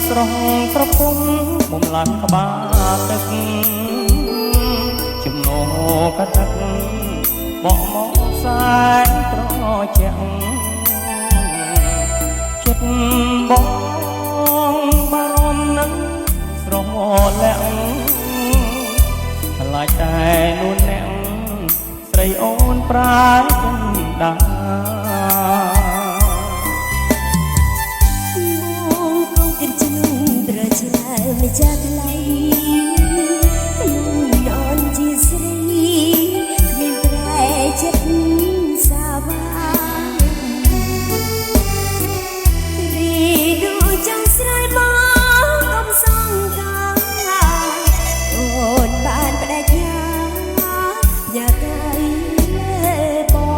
ស្រស់ស្រពំមុំឡើងក្បាលទឹកចំណោកទឹកបកមកសែនត្រជាក់ចិត្តបងបារម្ភនឹងស្រស់លាក់ខ្លាចតែនួនអ្នកស្រីអូនប្រាយចិនដាไม่จากไกลนุ่มนอนจีสรีเมียนแปรเจ็ดสาบานรีดูจังสลายมากำสองกาโอนบานประดายาอยากได้ปอ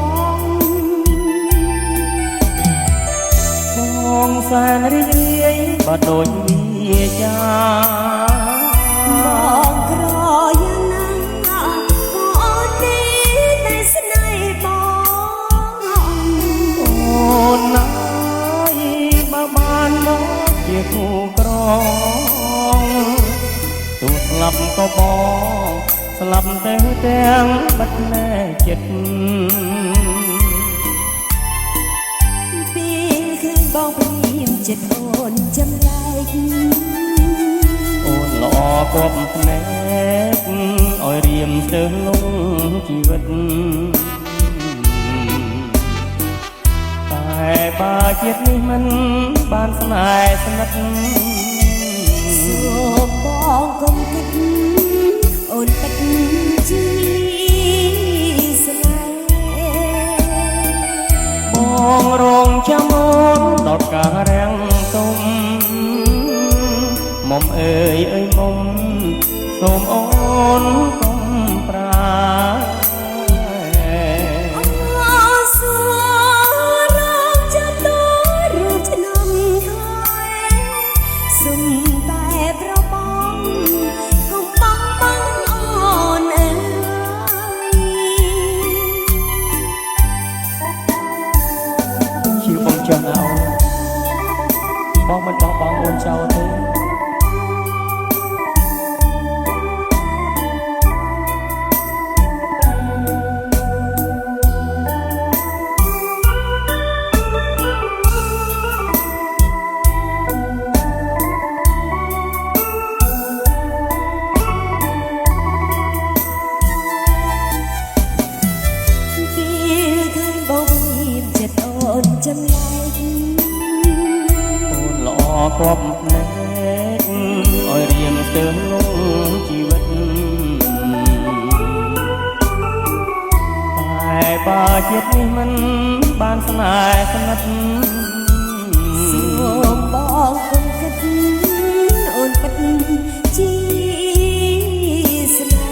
งแสนเรียยบาดโดยยามองกรอยังนั่งก่อนนี้แต่สนายบองโอ้นายบ้านน้องเกี่ยวคู่กรองตูสลับก็บอกสลับแต่แดงบัดแน่เจ็ดปีคืนบอกไปยิ้มเจ็ดโอนจำได้អូនល្អគប់ភ្នែកឲ្យរៀមស្ទើរលងជីវិតតែបើជាតិនេះមិនបានស្នេហ៍ស្និទ្ធសូមបងកុំគិតអូនពិតជីស្នេហ៍បងរងចាំអូនដល់ការរាំងទុំមុំអើយមុំសូមអូនកុំប្រាសួរងចាំតរូបឆ្នាំថយសុំតែប្របងកុំបងបងអូនអើយជាបងចង់អូនបងមិនបងអូនចោលទេจำได้អូនល្អគប់ភ្នែកឲ្យរៀមស្ទើរលងជីវិតតែបើជាតិនេះមិនបានស្នេហ៍ស្និទ្ធសូមបងកុំគិតអូនពិតជីស្នេ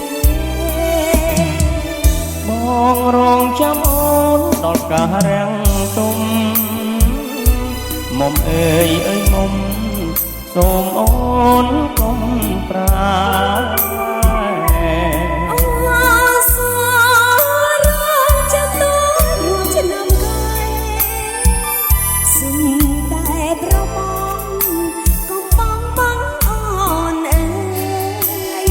ហ៍បងរងចាំអូនដល់ការរាំងទុំមុំអើយមុំសូមអូនកុំប្រាសួរងចាំតរួមឆ្នាំកាយសុំតែប្របងកុំបងបងអូនអើយ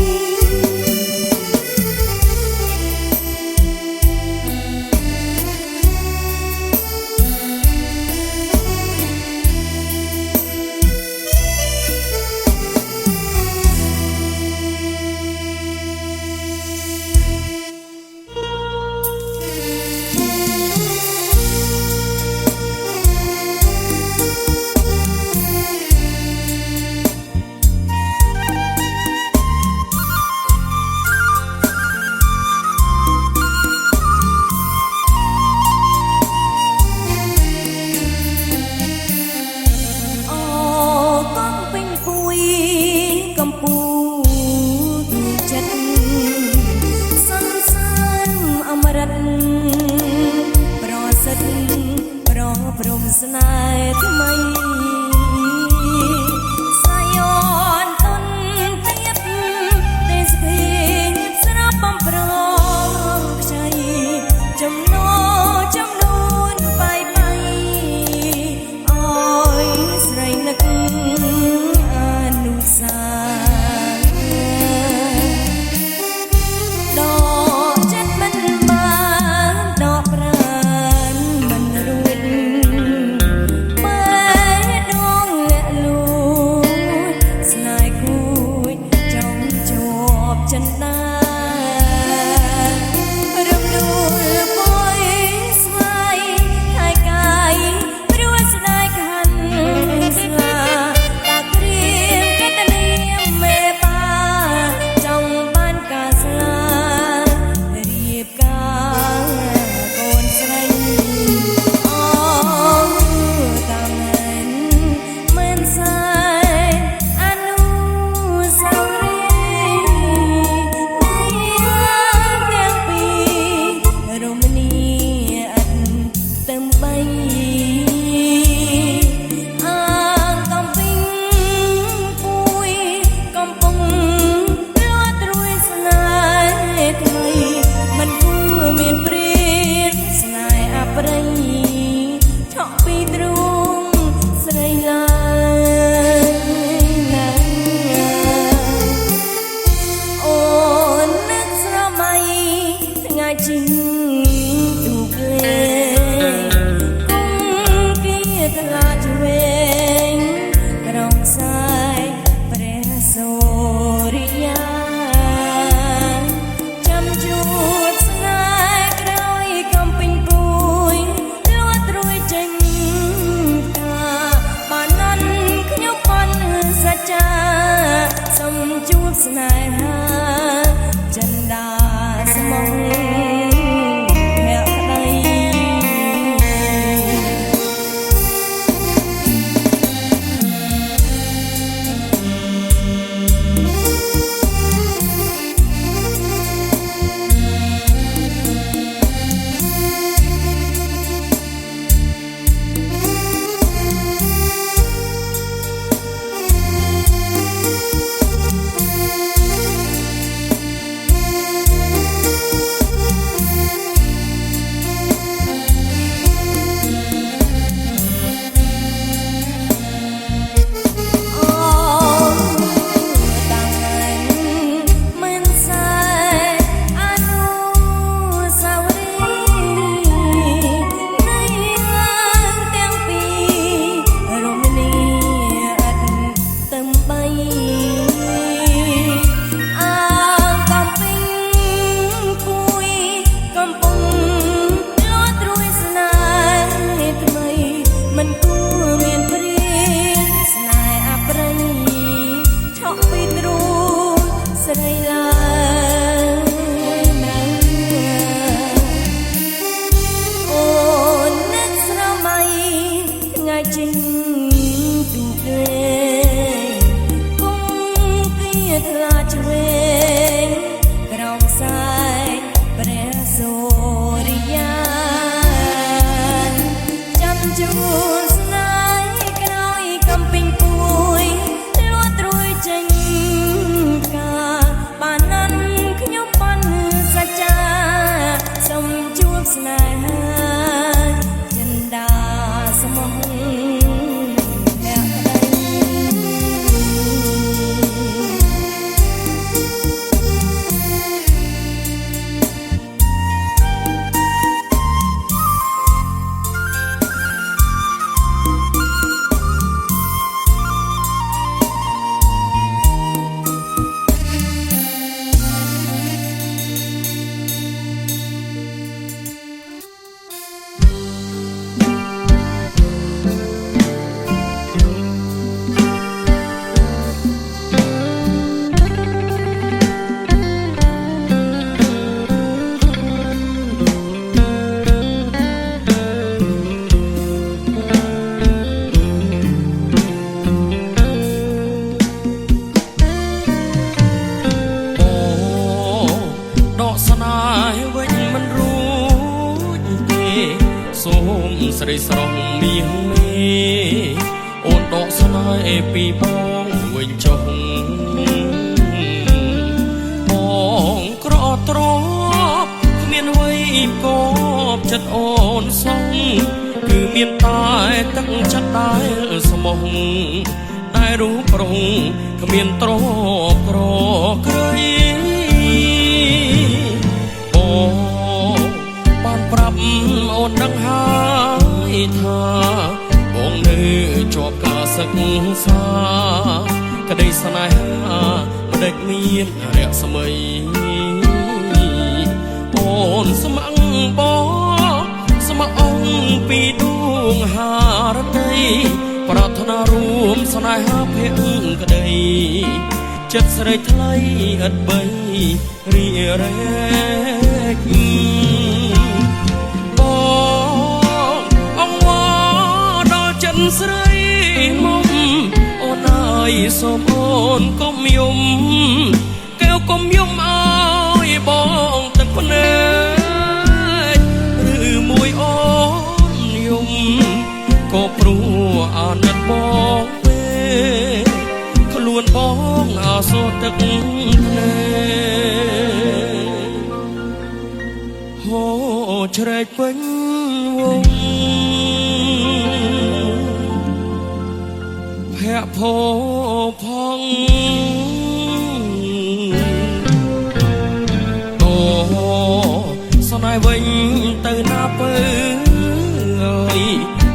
ចាសុំជួបស្នេហាចិន្តាស្មោះភក្តី ស្រីស្រស់មាសមេអូនដកស្នេហ៍ពីបងវិញចុះបងក្រត្រប់គ្មានអ្វីកបចិត្តអូនសងគឺមានតែទឹកចិត្តដែលស្មោះតែរូបរងគ្មានទ្រពក្រក្រៃបងបានប្រាប់អូនដឹងហើយថាបងនៅជាប់ការសិក្សាក្តីស្នេហាមិនដេចមានរស្មីអូនស្ម័គ្របងស្ម័គ្រអង្គពីដួងហារតីប្រាថ្នារួមស្នេហាភក្តីចិត្តស្រីថ្លៃឥតបីរីរែកស្រីមុំអូនអើយសូមអូនកុំយំកែវកុំយំអើយបងទឹកភ្នែកឬមួយអូនយំក៏ព្រោះអាណិតបងពេកខ្លួនបងអាសូរទឹកភ្នែកហូរជ្រែកពេញវងភ័ក្រភោផងអូស្នេហ៍វិញទៅណាពើអើយ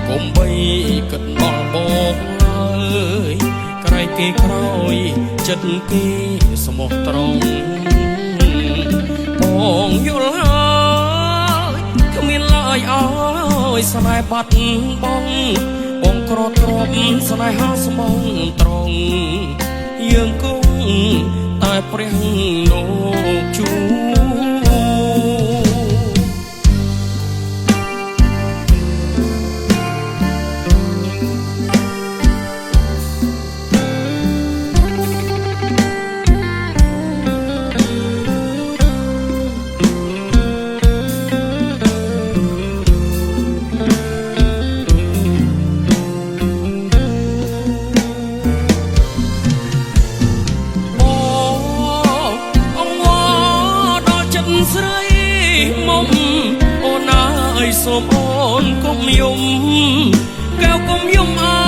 កុំបីគិតដល់បងអើយក្រែងគេក្រោយចិត្តគេស្មោះត្រង់បងយល់ហើយគ្មានឡើយអើយស្នេហ៍បាត់បង បងក្រទ្រពស្នេហាស្មងត្រង់យើងគង់តែព្រះលោកជួស្រីមុំអូនអើយសូមអូនកុំយំកែវកុំយំអើ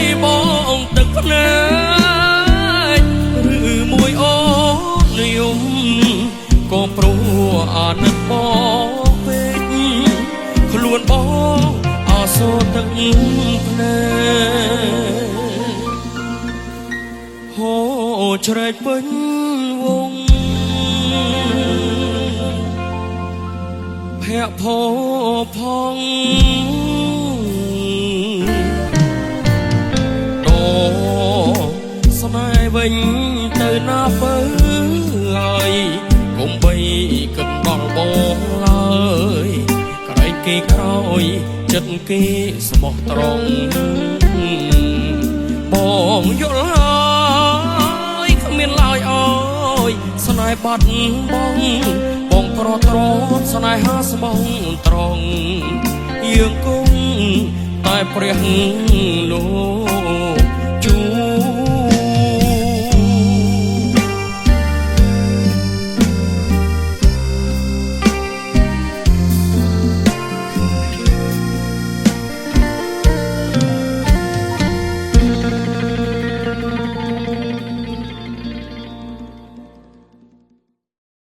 យបងទឹកភ្នែកឬមួយអូនយំក៏ព្រោះអាណិតបងពេកខ្លួនបងអសូរទឹកភ្នែកហូរជ្រែកពេញវងភ័ក្រភ័ព្វផងតស្នេហ៍វិញទៅណាបើហើយកុំបីគិតដល់បងឡើយក្រែងគេក្រោយចិត្តគេស្មោះត្រង់បងយល់ហើយគ្មានឡើយអើយស្នេហ៍បាត់បងក្រទ្រពស្នេហាស្មងត្រង់យើងគង់តែព្រះលោក